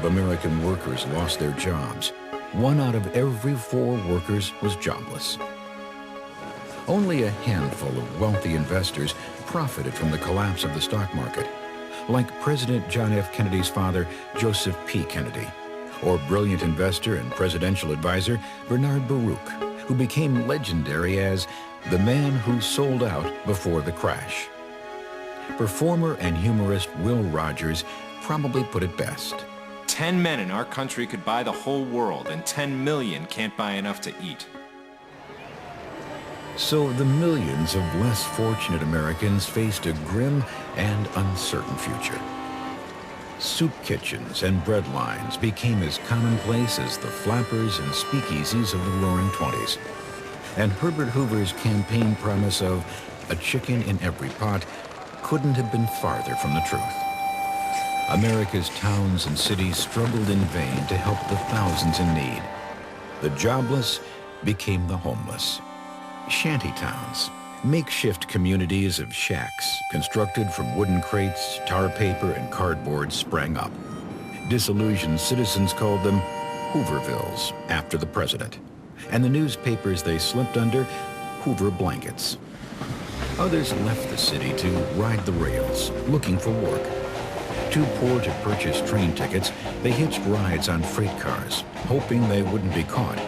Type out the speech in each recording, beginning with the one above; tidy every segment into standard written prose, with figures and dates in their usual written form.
of American workers lost their jobs. 1 out of every 4 workers was jobless. Only a handful of wealthy investors profited from the collapse of the stock market, like President John F. Kennedy's father, Joseph P. Kennedy, or brilliant investor and presidential advisor Bernard Baruch, who became legendary as the man who sold out before the crash. Performer and humorist Will Rogers probably put it best. 10 men in our country could buy the whole world, and 10 million can't buy enough to eat. So the millions of less fortunate Americans faced a grim and uncertain future. Soup kitchens and bread lines became as commonplace as the flappers and speakeasies of the Roaring '20s. And Herbert Hoover's campaign promise of a chicken in every pot couldn't have been farther from the truth. America's towns and cities struggled in vain to help the thousands in need. The jobless became the homeless. Shanty towns, makeshift communities of shacks constructed from wooden crates, tar paper, and cardboard sprang up. Disillusioned citizens called them Hoovervilles after the president, and the newspapers they slept under, Hoover blankets. Others left the city to ride the rails, looking for work. Too poor to purchase train tickets, they hitched rides on freight cars, hoping they wouldn't be caught,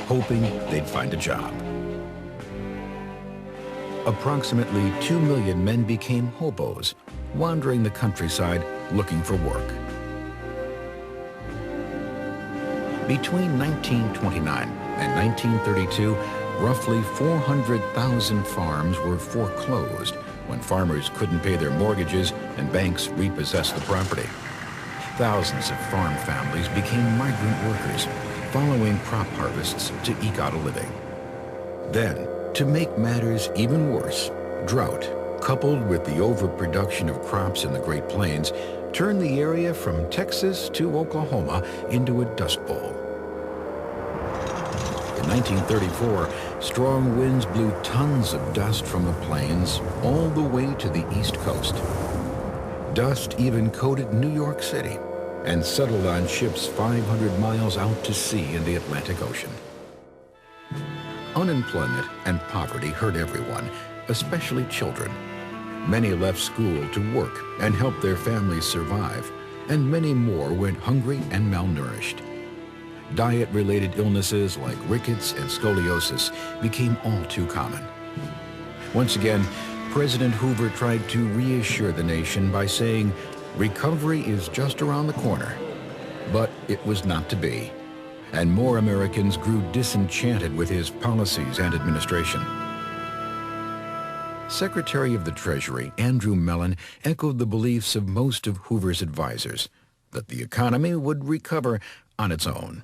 hoping they'd find a job. Approximately 2 million men became hobos, wandering the countryside looking for work. Between 1929 and 1932, roughly 400,000 farms were foreclosed when farmers couldn't pay their mortgages and banks repossessed the property. Thousands of farm families became migrant workers, following crop harvests to eke out a living. Then, to make matters even worse, drought, coupled with the overproduction of crops in the Great Plains, turned the area from Texas to Oklahoma into a dust bowl. In 1934, strong winds blew tons of dust from the plains all the way to the East Coast. Dust even coated New York City and settled on ships 500 miles out to sea in the Atlantic Ocean. Unemployment and poverty hurt everyone, especially children. Many left school to work and help their families survive, and many more went hungry and malnourished. Diet-related illnesses like rickets and scoliosis became all too common. Once again, President Hoover tried to reassure the nation by saying, "Recovery is just around the corner." But it was not to be, and more Americans grew disenchanted with his policies and administration. Secretary of the Treasury Andrew Mellon echoed the beliefs of most of Hoover's advisors, that the economy would recover on its own.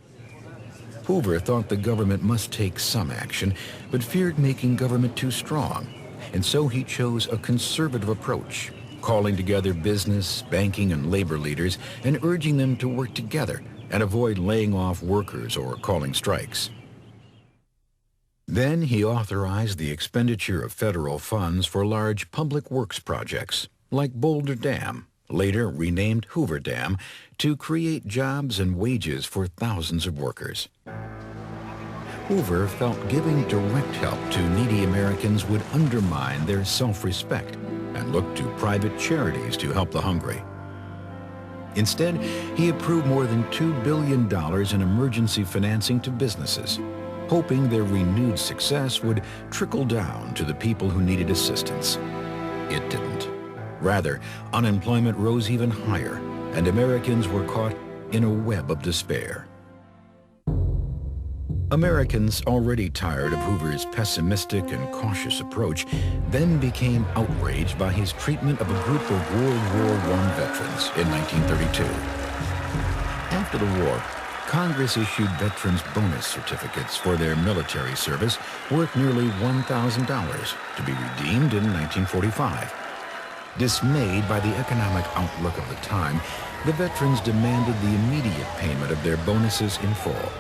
Hoover thought the government must take some action, but feared making government too strong, and so he chose a conservative approach, calling together business, banking, and labor leaders and urging them to work together and avoid laying off workers or calling strikes. Then he authorized the expenditure of federal funds for large public works projects, like Boulder Dam, later renamed Hoover Dam, to create jobs and wages for thousands of workers. Hoover felt giving direct help to needy Americans would undermine their self-respect and looked to private charities to help the hungry. Instead, he approved more than $2 billion in emergency financing to businesses, hoping their renewed success would trickle down to the people who needed assistance. It didn't. Rather, unemployment rose even higher, and Americans were caught in a web of despair. Americans, already tired of Hoover's pessimistic and cautious approach, then became outraged by his treatment of a group of World War I veterans in 1932. After the war, Congress issued veterans bonus certificates for their military service worth nearly $1,000 to be redeemed in 1945. Dismayed by the economic outlook of the time, the veterans demanded the immediate payment of their bonuses in full.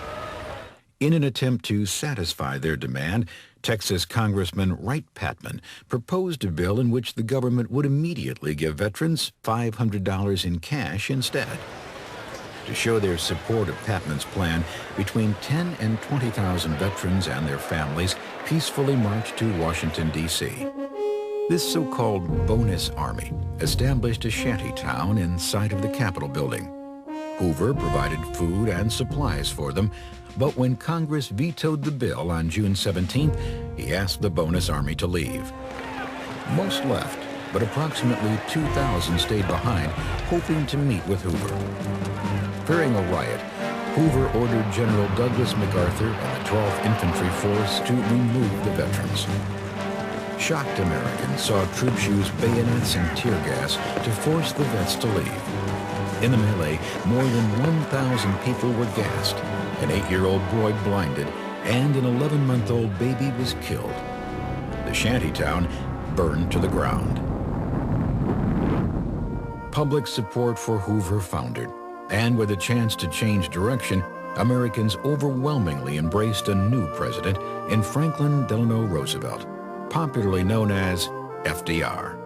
In an attempt to satisfy their demand, Texas Congressman Wright Patman proposed a bill in which the government would immediately give veterans $500 in cash instead. To show their support of Patman's plan, between 10 and 20,000 veterans and their families peacefully marched to Washington, D.C. This so-called bonus army established a shanty town in sight of the Capitol building. Hoover provided food and supplies for them, but when Congress vetoed the bill on June 17th, he asked the bonus army to leave. Most left, but approximately 2,000 stayed behind, hoping to meet with Hoover. Fearing a riot, Hoover ordered General Douglas MacArthur and the 12th Infantry Force to remove the veterans. Shocked Americans saw troops use bayonets and tear gas to force the vets to leave. In the melee, more than 1,000 people were gassed, an 8-year-old boy blinded, and an 11-month-old baby was killed. The shantytown burned to the ground. Public support for Hoover foundered, and with a chance to change direction, Americans overwhelmingly embraced a new president in Franklin Delano Roosevelt, popularly known as FDR.